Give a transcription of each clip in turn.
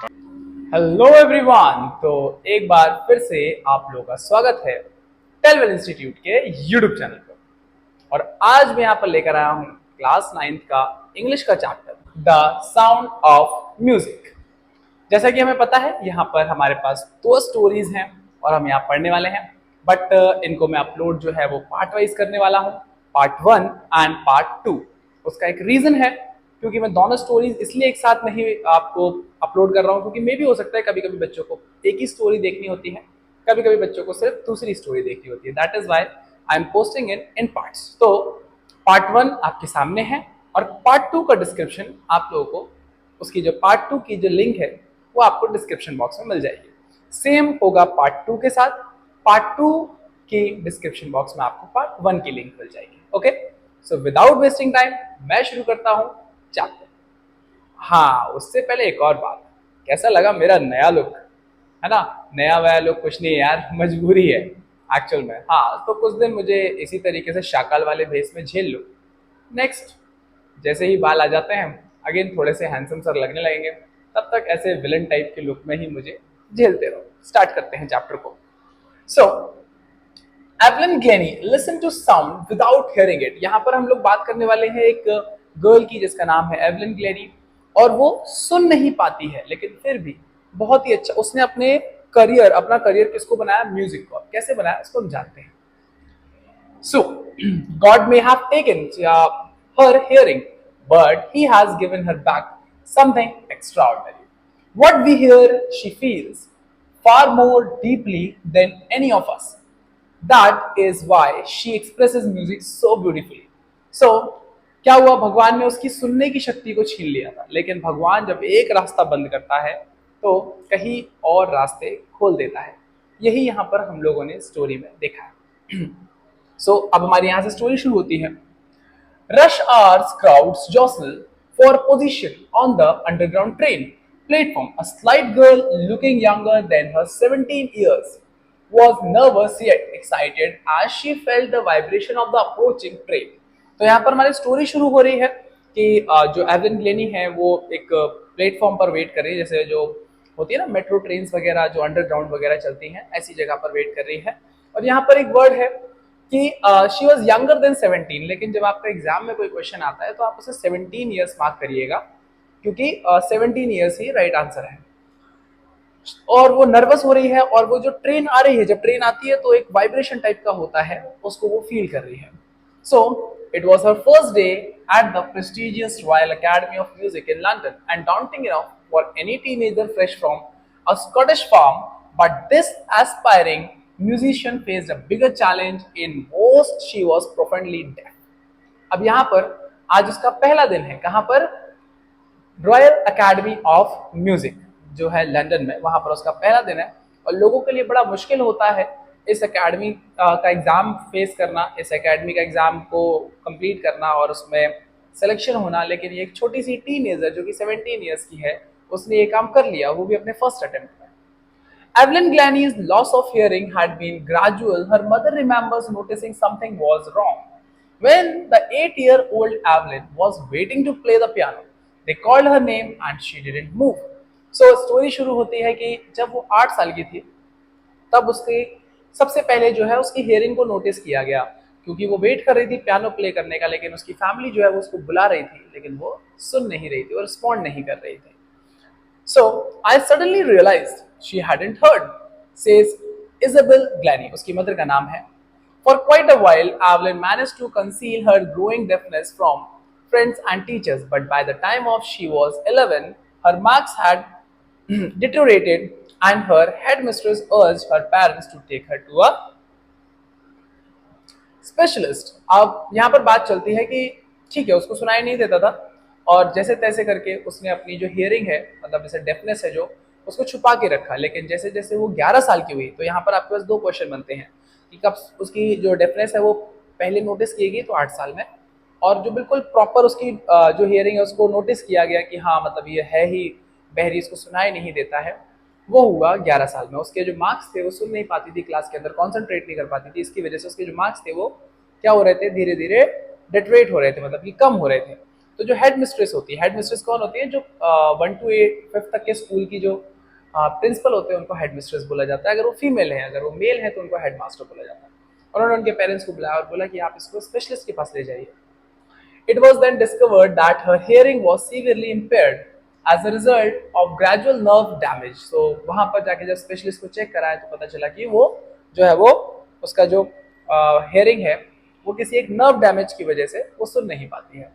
Hello everyone. तो एक बार फिर से आप लोगों का स्वागत है टेलवेल इंस्टीट्यूट के यूट्यूब चैनल पर। और आज मैं यहाँ पर लेकर आया हूँ क्लास 9th का इंग्लिश का chapter the sound of music. जैसा कि हमें पता है यहाँ पर हमारे पास दो स्टोरीज हैं और हम यहाँ पढ़ने वाले हैं। बट इनको मैं अपलोड जो है वो पार्ट वाइज करने वाला हूँ, पार्ट 1 एंड पार्ट 2। उसका एक रीजन है क्योंकि मैं दोनों स्टोरीज इसलिए एक साथ नहीं आपको अपलोड कर रहा हूँ क्योंकि मे भी हो सकता है कभी कभी बच्चों को एक ही स्टोरी देखनी होती है, कभी कभी बच्चों को सिर्फ दूसरी स्टोरी देखनी होती है। That is why I am posting in parts. तो पार्ट 1 आपके सामने है और पार्ट 2 का डिस्क्रिप्शन आप लोगों को, उसकी जो पार्ट 2 की जो लिंक है वो आपको डिस्क्रिप्शन बॉक्स में मिल जाएगी। सेम होगा पार्ट 2 के साथ। पार्ट 2 की डिस्क्रिप्शन बॉक्स में आपको पार्ट 1 की लिंक मिल जाएगी। Okay, so without wasting time मैं शुरू करता हूं चैप्टर। हाँ, उससे पहले एक और बात, कैसा लगा मेरा नया लुक? है ना, नया वया लुक कुछ नहीं यार, मजबूरी है एक्चुअल में। हाँ, तो कुछ दिन मुझे इसी तरीके से शाकाल वाले भेस में झेल लो। नेक्स्ट, जैसे ही बाल आ जाते हैं अगेन थोड़े से हैंडसम सर लगने लगेंगे, तब तक ऐसे विलन टाइप के लुक में ही मुझे झेलते रहो। स्टार्ट करते हैं चैप्टर को। So Evelyn Glennie listen to sound without hearing it. यहाँ पर हम लोग बात करने वाले हैं एक गर्ल की जिसका नाम है एवलिन ग्लेनी, और वो सुन नहीं पाती है लेकिन फिर भी बहुत ही अच्छा उसने अपना करियर किसको बनाया? म्यूजिक को। कैसे बनाया इसको हम जानते हैं। So, God may have taken her hearing, but He has given her back something extraordinary. What we hear, she feels far more deeply than any of us. That is why she expresses music so beautifully. So, क्या हुआ? भगवान ने उसकी सुनने की शक्ति को छीन लिया था, लेकिन भगवान जब एक रास्ता बंद करता है तो कहीं और रास्ते खोल देता है। यही यहाँ पर हम लोगों ने स्टोरी में देखा है। सो अब हमारे यहां से स्टोरी शुरू होती है। Rush hours crowds jostle for position on the underground train platform. A slight girl looking younger than her 17 years was nervous yet excited as she felt the vibration of the approaching train। तो यहाँ पर हमारी story शुरू हो रही है कि जो एवलिन ग्लेनी है वो एक प्लेटफॉर्म पर वेट कर रही है, जैसे जो होती है ना मेट्रो ट्रेन वगैरह जो अंडरग्राउंड वगैरह चलती हैं, ऐसी जगह पर वेट कर रही है। और यहाँ पर एक वर्ड है कि शी वॉज यंगर देन 17, लेकिन जब आपका एग्जाम में कोई क्वेश्चन आता है तो आप उसे 17 ईयर्स मार्क करिएगा क्योंकि 17 ईयर्स ही राइट आंसर है। और वो नर्वस हो रही है और वो जो ट्रेन आ रही है, जब ट्रेन आती है तो एक वाइब्रेशन टाइप का होता है, उसको वो फील कर रही है। So it was her first day at the prestigious royal academy of music in London and daunting enough for any teenager fresh from a Scottish farm, but this aspiring musician faced a bigger challenge in most she was profoundly deaf। अब यहाँ पर आज उसका पहला दिन है, कहाँ पर? रॉयल अकेडमी ऑफ म्यूजिक जो है लंदन में, वहां पर उसका पहला दिन है। और लोगों के लिए बड़ा मुश्किल होता है इस एकेडमी का एग्जाम फेस करना, इस एकेडमी का एग्जाम को कंप्लीट करना और उसमें सिलेक्शन होना। लेकिन ये एक छोटी सी टीनेजर जो कि 17 ईयर्स की है, उसने ये काम कर लिया, वो भी अपने फर्स्ट अटेम्प्ट में। Evelyn Glennie's loss of hearing had been gradual. Her mother remembers noticing something was wrong. When the 8-year-old Evelyn was waiting to play the piano, they called her name and she didn't move. So story शुरू होती है कि जब वो 8 साल की थी तब उसके सबसे पहले जो है उसकी हियरिंग को नोटिस किया गया, क्योंकि वो वेट कर रही थी पियानो प्ले करने का, लेकिन उसकी फैमिली जो है वो उसको बुला रही थी लेकिन वो सुन नहीं रही थी और रिस्पॉन्ड नहीं कर रही थी। So I suddenly realized she hadn't heard, says Isabel Glennie, उसकी मदर का नाम है। For quite a while, Evelyn managed to conceal her growing deafness from friends and teachers, but by the time of she was 11, her marks had deteriorated and her headmistress urged her parents to take her to a specialist. अब यहाँ पर बात चलती है कि ठीक है, उसको सुनाई नहीं देता था और जैसे तैसे करके उसने अपनी जो हियरिंग है, मतलब जैसे डेफनेस है जो, उसको छुपा के रखा। लेकिन जैसे जैसे वो 11 साल की हुई तो यहाँ पर आपके पास दो क्वेश्चन बनते हैं कि कब उसकी जो डेफनेस है वो पहले नोटिस की गई, तो 8 साल में, और जो बिल्कुल प्रॉपर उसकी जो हियरिंग है उसको नोटिस किया गया कि हाँ मतलब ये है ही बहरी, इसको सुनाई नहीं देता है, वो हुआ 11 साल में। उसके जो मार्क्स थे वो सुन नहीं पाती थी, क्लास के अंदर कॉन्सेंट्रेट नहीं कर पाती थी, इसकी वजह से उसके जो मार्क्स थे वो क्या हो रहे थे, धीरे धीरे डिटरेट हो रहे थे, मतलब कि कम हो रहे थे। तो जो हेड मिस्ट्रेस होती है, हेड मिस्ट्रेस कौन होती है? जो 1 to 5 तक के स्कूल की जो प्रिंसिपल होते हैं उनको हेड मिस्ट्रेस बोला जाता है। अगर वो फीमेल है, अगर वो मेल है तो उनको हेड मास्टर बोला जाता है। उन्होंने उनके पेरेंट्स को बुलाया और बोला कि आप इसको स्पेशलिस्ट के पास ले जाइए। It was then discovered that her hearing was severely impaired as a result of gradual nerve damage. So वहां पर जाके जब स्पेशलिस्ट को चेक कराया तो पता चला कि वो जो है वो उसका जो हेयरिंग है वो किसी एक नर्व डैमेज की वजह से वो सुन नहीं पाती है।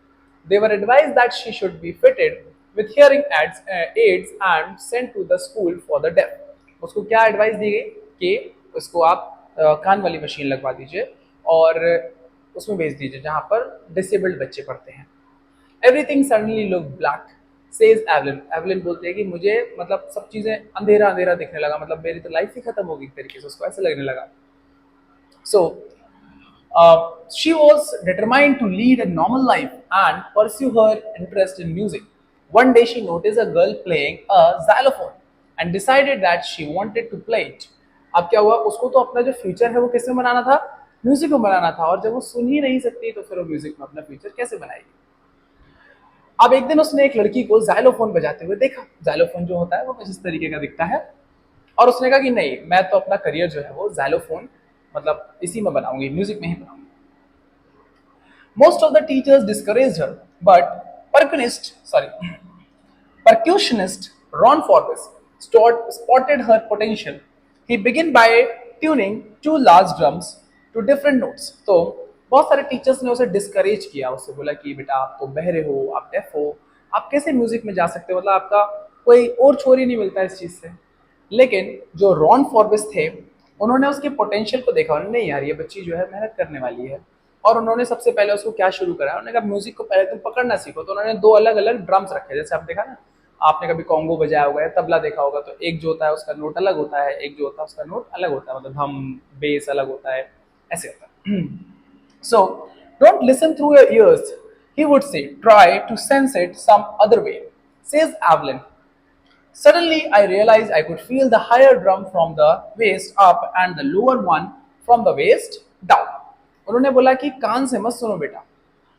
They were advised that she should be fitted with hearing aids and sent to the school for the deaf. उसको क्या एडवाइस दी गई कि उसको आप कान वाली मशीन लगवा दीजिए और उसमें भेज दीजिए जहां पर डिसेबल्ड बच्चे पढ़ते हैं। Everything suddenly look black says Evelyn. Evelyn बोलते हैं कि मुझे मतलब सब चीजें अंधेरा अंधेरा दिखने लगा, मतलब मेरी तो लाइफ ही खत्म होगी एक तरीके से, उसको ऐसे लगने लगा। सो she was determined to lead a normal life and pursue her interest in music. One day she noticed a girl playing a xylophone and decided that she wanted to play it. अब क्या हुआ, उसको तो अपना जो future है वो किसमें बनाना था? म्यूजिक में बनाना था। और जब वो सुन ही नहीं सकती तो फिर वो म्यूजिक में अपना फ्यूचर कैसे बनाएगी? अब एक दिन उसने एक लड़की को जाइलोफोन बजाते हुए देखा। जाइलोफोन जो होता है वो कुछ इस तरीके का दिखता है और उसने कहा कि नहीं, मैं तो अपना करियर जो है वो जाइलोफोन मतलब इसी में बनाऊंगी, म्यूजिक में ही बनाऊंगी। Most of the teachers discouraged her, but percussionist Ron Forbes spotted her potential. He began by tuning two large drums to different notes. तो बहुत सारे टीचर्स ने उसे डिस्करेज किया, उससे बोला कि बेटा आप तो बहरे हो, आप डेफ हो, आप कैसे म्यूजिक में जा सकते हो, मतलब आपका कोई और छोर ही नहीं मिलता इस चीज से। लेकिन जो रॉन फॉर्बिस थे उन्होंने उसके पोटेंशियल को देखा, उन्होंने नहीं यार ये बच्ची जो है मेहनत करने वाली है। और उन्होंने सबसे पहले उसको क्या शुरू करा, उन्होंने कहा म्यूजिक को पहले तुम पकड़ना सीखो। तो उन्होंने दो अलग अलग ड्रम्स रखे, जैसे आप देखा ना, आपने कभी कॉन्गो बजाया होगा या तबला देखा होगा, तो एक जो होता है उसका नोट अलग होता है, एक जो होता है उसका नोट अलग होता है, मतलब हम बेस अलग होता है, ऐसे होता है। So don't listen through your ears, he would say, try to sense it some other way, says Evelyn. Suddenly, I realized I could feel the higher drum from the waist up and the lower one from the waist down. उन्होंने बोला कि कान से मत सुनो बेटा,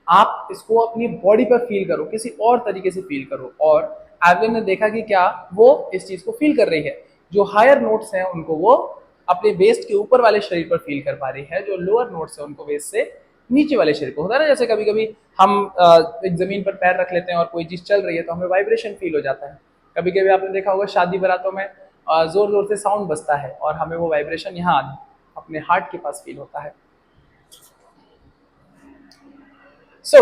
आप इसको अपनी बॉडी पर फील करो, किसी और तरीके से फील करो। और एवलिन ने देखा कि क्या वो इस चीज को फील कर रही है, जो हायर नोट्स हैं उनको वो अपने वेस्ट के ऊपर वाले शरीर पर फील कर पा रही है, जो लोअर नोट्स हैं उनको वेस्ट से नीचे वाले शरीर को। होता है ना, जैसे कभी कभी हम एक जमीन पर पैर रख लेते हैं और कोई चीज चल रही है तो हमें वाइब्रेशन फील हो जाता है। कभी कभी आपने देखा होगा शादी बारातों में जोर जोर से साउंड बजता है और हमें वो वाइब्रेशन यहाँ अपने हार्ट के पास फील होता है। So,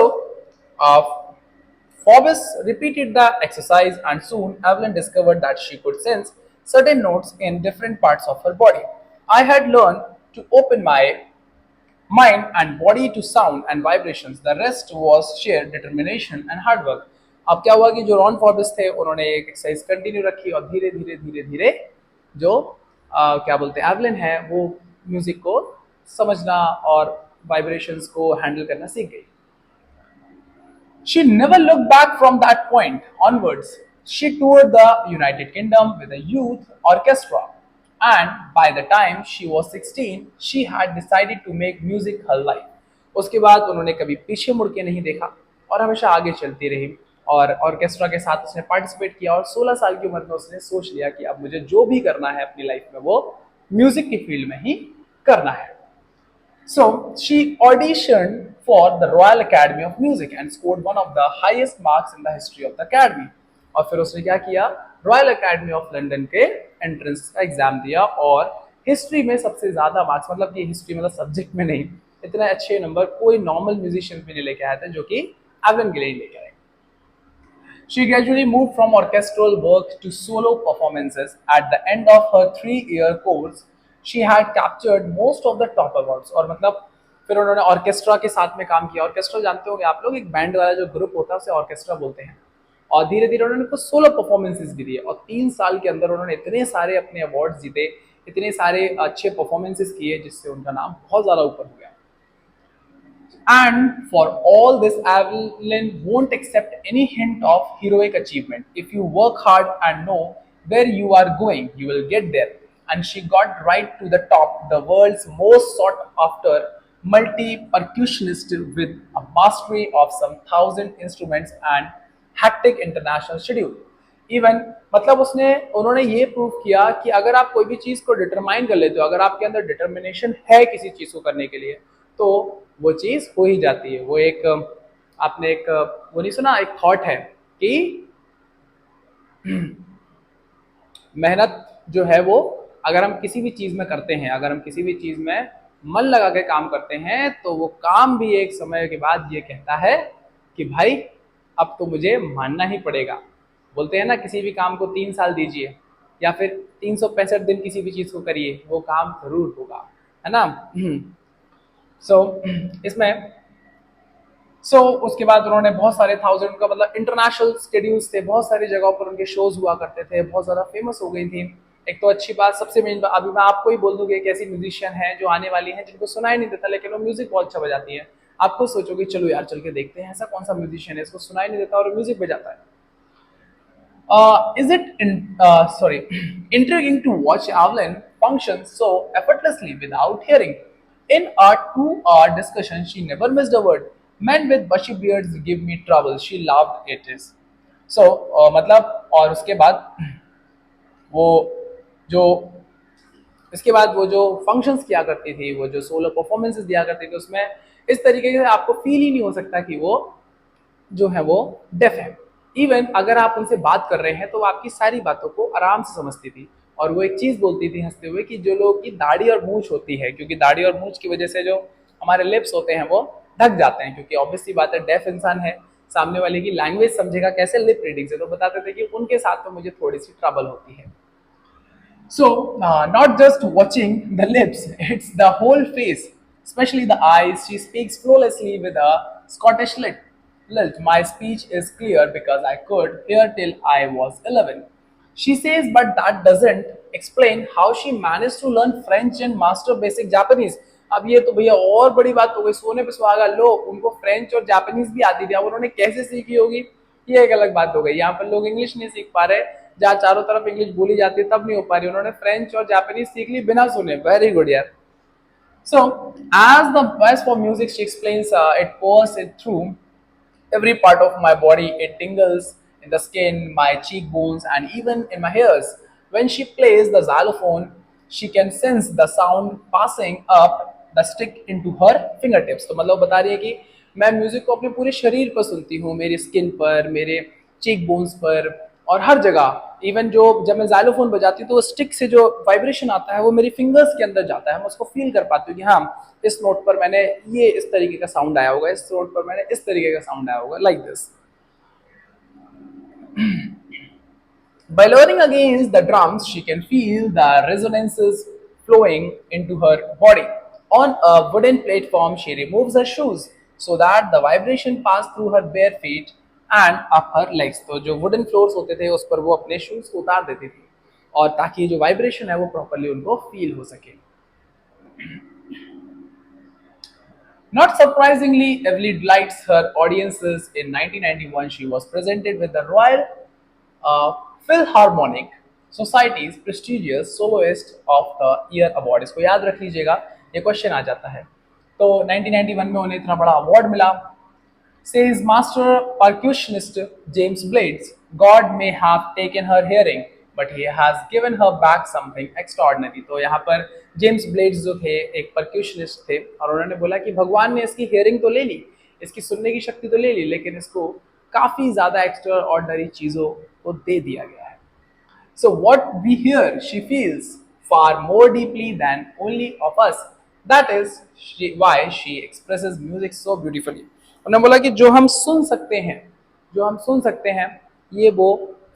Forbes repeated the exercise and soon Evelyn discovered that she could sense certain notes in different parts of her body. I had learned to open my mind and body to sound and vibrations. The rest was sheer determination and hard work. अब क्या हुआ कि जो Ron फॉर्बिस थे उन्होंने एक exercise continue रखी और धीरे धीरे धीरे धीरे जो क्या बोलते हैं एवलिन है वो म्यूजिक को समझना और वाइब्रेशंस को हैंडल करना सीख गई। She never looked back from that point onwards. She toured the United Kingdom with a youth orchestra, and by the time she was 16, she had decided to make music her life. उसके बाद उन्होंने कभी पीछे मुड़ के नहीं देखा और हमेशा आगे चलती रही और ऑर्केस्ट्रा के साथ उसने पार्टिसिपेट किया और 16 साल की उम्र में उसने सोच लिया कि अब मुझे जो भी करना है अपनी लाइफ में वो म्यूजिक की फील्ड में ही करना है। So she auditioned for the Royal Academy of Music and scored one of the highest marks in the history of the academy. और फिर उसने क्या किया, रॉयल अकेडमी ऑफ लंदन के एंट्रेंस का एग्जाम दिया और हिस्ट्री में सबसे ज्यादा मार्क्स, मतलब कि हिस्ट्री मतलब सब्जेक्ट में नहीं, इतने अच्छे नंबर कोई नॉर्मल म्यूजिशियन भी नहीं लेके आया था जो कि एवलिन के लिए लेके आए। She gradually moved from orchestral work to solo performances. At the end of her 3-year course, she had captured most of the top awards. और मतलब फिर उन्होंने ऑर्केस्ट्रा के साथ में काम किया। ऑर्केस्ट्रा जानते होंगे आप लोग, एक बैंड वाला जो ग्रुप होता है उसे ऑर्केस्ट्रा बोलते हैं। और धीरे धीरे उन्होंने कुछ सोलो परफॉर्मेंसेस भी दिए और 3 साल के अंदर उन्होंने इतने सारे अपने अवार्ड जीते, इतने सारे अच्छे परफॉर्मेंसेस किए जिससे उनका नाम बहुत ज्यादा ऊपर हो गया। And for all this, Evelyn won't accept any hint of heroic achievement. If you work hard and know where you are going, you will get there. And she got right to the top, the world's most sought after multi-percussionist with a mastery of some 1,000 instruments and hectic international schedule. Even मतलब उसने उन्होंने ये prove किया कि अगर आप कोई भी चीज को डिटरमाइन कर लेते हो, अगर आपके अंदर डिटर्मिनेशन है किसी चीज को करने के लिए, तो वो चीज हो ही जाती है। वो एक आपने एक वो नहीं सुना, एक थॉट है कि मेहनत जो है वो अगर हम किसी भी चीज में करते हैं, अगर हम किसी भी चीज में मन लगा के काम करते हैं, तो वो काम भी एक समय के बाद ये कहता है कि भाई अब तो मुझे मानना ही पड़ेगा। बोलते हैं ना, किसी भी काम को 3 साल दीजिए या फिर 365 दिन किसी भी चीज को करिए, वो काम जरूर होगा, है ना। सो इसमें उसके बाद उन्होंने बहुत सारे 1,000 का मतलब इंटरनेशनल स्केड्यूल्स थे, बहुत सारी जगहों पर उनके शोज हुआ करते थे, बहुत ज़्यादा फेमस हो गई थी। एक तो अच्छी बात, सबसे मेन बात, अभी मैं आपको ही बोल दूंगी एक ऐसी म्यूजिशियन है जो आने वाली है जिनको सुनाई नहीं देता, लेकिन वो म्यूजिक बहुत अच्छा बजाती है। आप खुद सोचोगे चलो यार चल के देखते हैं ऐसा कौन सा म्यूजिशियन है इसको सुनाई नहीं देता और म्यूजिक बजाता है। Is it sorry intriguing to watch Evelyn function so effortlessly without hearing? In a 2-hour discussion, she never missed a word. Men with bushy beards give me trouble. She loved it is. So मतलब और उसके बाद वो जो इसके बाद वो जो फंक्शंस किया करती थी, वो जो सोलो परफॉर्मेंसेस दिया करती थी, उसमें इस तरीके से आपको फील ही नहीं हो सकता कि वो जो है वो डेफ है। इवन अगर आप उनसे बात कर रहे हैं तो वो आपकी सारी बातों को आराम से समझती थी। और वो एक चीज बोलती थी हंसते हुए कि जो लोगों की दाढ़ी और मूछ होती है, क्योंकि दाढ़ी और मूछ की वजह से जो हमारे लिप्स होते हैं वो ढक जाते हैं, क्योंकि ऑब्वियसली बात है डेफ इंसान है, सामने वाले की लैंग्वेज समझेगा कैसे लिप रीडिंग से, तो बताते थे कि उनके साथ तो मुझे थोड़ी सी ट्रबल होती है। So, not just watching the lips, it's the whole face, especially the eyes. She speaks flawlessly with a Scottish lilt. My speech is clear because I could hear till I was 11. She says, but that doesn't explain how she managed to learn French and master basic Japanese. अब ये तो भैया और बड़ी बात हो गई, सोने पे सुहागा। लो, उनको फ्रेंच और जापानीज भी आती थी, अब उन्होंने कैसे सीखी होगी ये एक अलग बात हो गई। यहाँ पर लोग इंग्लिश नहीं सीख पा रहे, जहाँ चारों तरफ इंग्लिश बोली जाती है तब नहीं हो पा रही, उन्होंने फ्रेंच और जापानीज सीख ली बिना सुने। वेरी गुड यार। So, as for music, she explains, it pours it through every part of my body. It tingles in the skin, my cheekbones, and even in my hairs. When she plays the xylophone, she can sense the sound passing up the stick into her fingertips. तो मतलब बता रही है कि मैं music को अपने पूरे शरीर पर सुनती हूँ, मेरे स्किन पर, मेरे चीक बोन्स पर और हर जगह। इवन जो जब मैं जाइलोफोन बजाती हूँ तो स्टिक से जो वाइब्रेशन आता है वो मेरी फिंगर्स के अंदर जाता है, मैं उसको फील कर पाती हूँ कि हाँ इस नोट पर मैंने ये इस तरीके का साउंड आया होगा, इस नोट पर मैंने इस तरीके का साउंड आया होगा, like this. By lowering against the drums, she can feel the resonances flowing into her body. On a wooden platform, she removes her shoes so that the vibration pass through her bare feet and up her legs. तो जो wooden floors होते थे उस पर वो अपने shoes को उतार देती थी, और ताकि जो vibration है वो properly उनको feel हो सके। Not surprisingly, Evelyn delights her audiences. In 1991, she was presented with the Royal Philharmonic Society's prestigious Soloist of the Year Award. इसको याद रख लीजिएगा, ये क्वेश्चन आ जाता है। तो 1991 में उन्हें इतना बड़ा अवार्ड मिला। Says master percussionist James Blades, God may have taken her hearing, but he has given her back something extraordinary. तो यहाँ पर जेम्स ब्लेड्स जो थे एक परक्यूशनिस्ट थे, और उन्होंने बोला कि भगवान ने इसकी हियरिंग तो ले ली, इसकी सुनने की शक्ति तो ले ली, लेकिन इसको काफी ज्यादा एक्स्ट्रा ऑर्डिनरी चीजों को दे दिया गया है। So what we hear, she feels far more deeply than only of us. That is why she expresses music so beautifully. उन्होंने बोला कि जो हम सुन सकते हैं, जो हम सुन सकते हैं, ये वो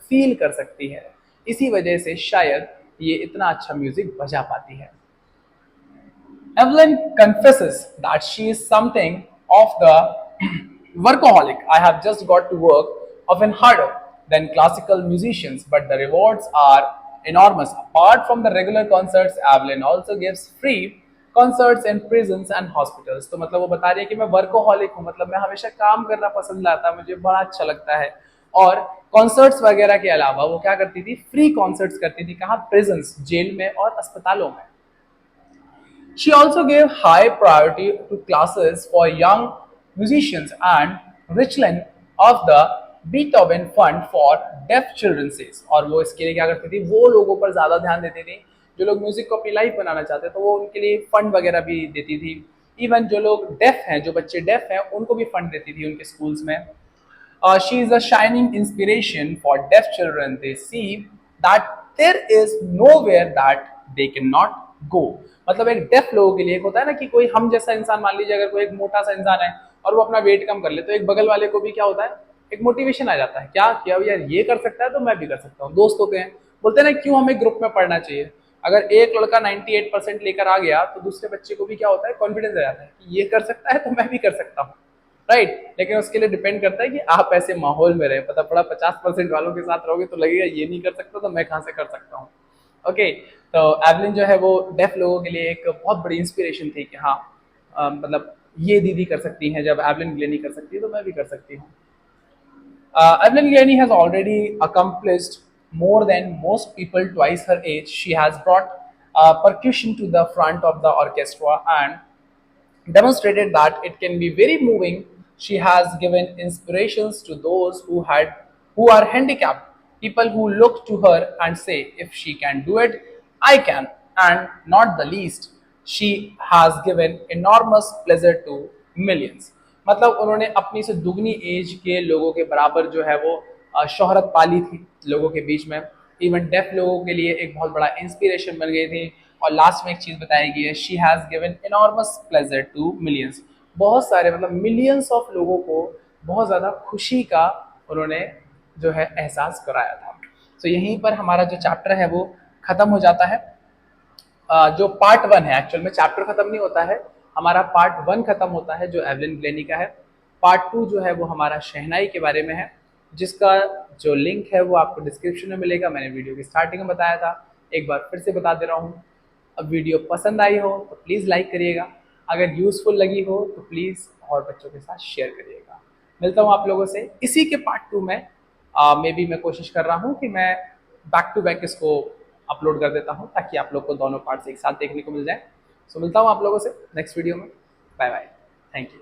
फील कर सकती है, इसी वजह से शायद ये इतना अच्छा म्यूजिक बजा पाती है। Evelyn confesses that she is something of the workaholic. I have just got to work often harder than classical musicians, but the rewards are enormous. Apart from the regular concerts, Evelyn also gives free concerts in prisons and hospitals. तो मतलब वो बता रही है कि मैं workaholic हूँ, मतलब मैं हमेशा काम करना पसंद आता है, मुझे बड़ा अच्छा लगता है। और कॉन्सर्ट्स वगैरह के अलावा वो क्या करती थी, फ्री कॉन्सर्ट्स करती थी। कहाँ? प्रिजन्स, जेल में और अस्पतालों में। She also gave high priority to classes for young musicians and Richland of the Beethoven Fund for Deaf Children says। और वो इसके लिए क्या करती थी, वो लोगों पर ज़्यादा ध्यान देती थी जो लोग म्यूजिक को अपनी लाइफ बनाना चाहते हैं, तो वो उनके लिए फंड वगैरह भी देती थी। इवन जो लोग डेफ हैं, जो बच्चे डेफ हैं, उनको भी फंड देती थी उनके स्कूल्स में। She is a shining inspiration for deaf children. They see that there is nowhere that they cannot go। मतलब एक डेफ लोगों के लिए एक होता है ना कि कोई हम जैसा इंसान, मान लीजिए अगर कोई एक मोटा सा इंसान है और वो अपना वेट कम कर ले, तो एक बगल वाले को भी क्या होता है, एक मोटिवेशन आ जाता है, क्या कि अब यार ये कर सकता है तो मैं भी कर सकता हूँ। दोस्त होते हैं, बोलते हैं ना क्यों हमें ग्रुप में पढ़ना चाहिए। अगर एक लड़का 98% लेकर आ गया तो दूसरे बच्चे को भी क्या होता है, कॉन्फिडेंस आ जाता है कि ये कर सकता है तो मैं भी कर सकता हूँ, राइट। लेकिन उसके लिए डिपेंड करता है कि आप ऐसे माहौल में रहे। पता पड़ा 50% वालों के साथ रहोगे तो लगेगा ये नहीं कर सकता तो मैं कहाँ से कर सकता हूँ। ओके, तो एवलिन जो है वो डेफ लोगों के लिए एक बहुत बड़ी इंस्पिरेशन थी कि हाँ मतलब ये दीदी कर सकती हैं, जब एवलिन ग्लेनी कर सकती है तो मैं भी कर सकती हूँ। Evelyn Glennie has already accomplished more than most people twice her age. She has brought percussion to the front of the orchestra and demonstrated that it can be very moving. She has given inspirations to those who are handicapped, people who look to her and say, if she can do it, I can. And not the least, she has given enormous pleasure to millions। मतलब उन्होंने अपनी से दुगनी as के लोगों के बराबर जो है वो शोहरत पाली थी लोगों के बीच में। इवन डेफ लोगों के लिए एक बहुत बड़ा इंस्पिरेशन बन गई थी। और लास्ट में एक चीज बताई गई है, she has given enormous pleasure to millions. बहुत सारे मतलब मिलियंस ऑफ लोगों को बहुत ज़्यादा खुशी का उन्होंने जो है एहसास कराया था। तो यहीं पर हमारा जो चैप्टर है वो ख़त्म हो जाता है। जो पार्ट 1 है, एक्चुअल में चैप्टर खत्म नहीं होता है, हमारा पार्ट 1 खत्म होता है जो एवलिन ग्लेनी का है। पार्ट 2 जो है वो हमारा शहनाई के बारे में है, जिसका जो लिंक है वो आपको डिस्क्रिप्शन में मिलेगा। मैंने वीडियो की स्टार्टिंग में बताया था, एक बार फिर से बता दे रहा हूँ। अब वीडियो पसंद आई हो तो प्लीज़ लाइक करिएगा, अगर यूज़फुल लगी हो तो प्लीज़ और बच्चों के साथ शेयर करिएगा। मिलता हूँ आप लोगों से इसी के पार्ट 2 में। मे बी मैं कोशिश कर रहा हूँ कि मैं बैक टू बैक इसको अपलोड कर देता हूँ ताकि आप लोग को दोनों पार्ट्स एक साथ देखने को मिल जाए। सो मिलता हूँ आप लोगों से नेक्स्ट वीडियो में। Bye bye, thank you.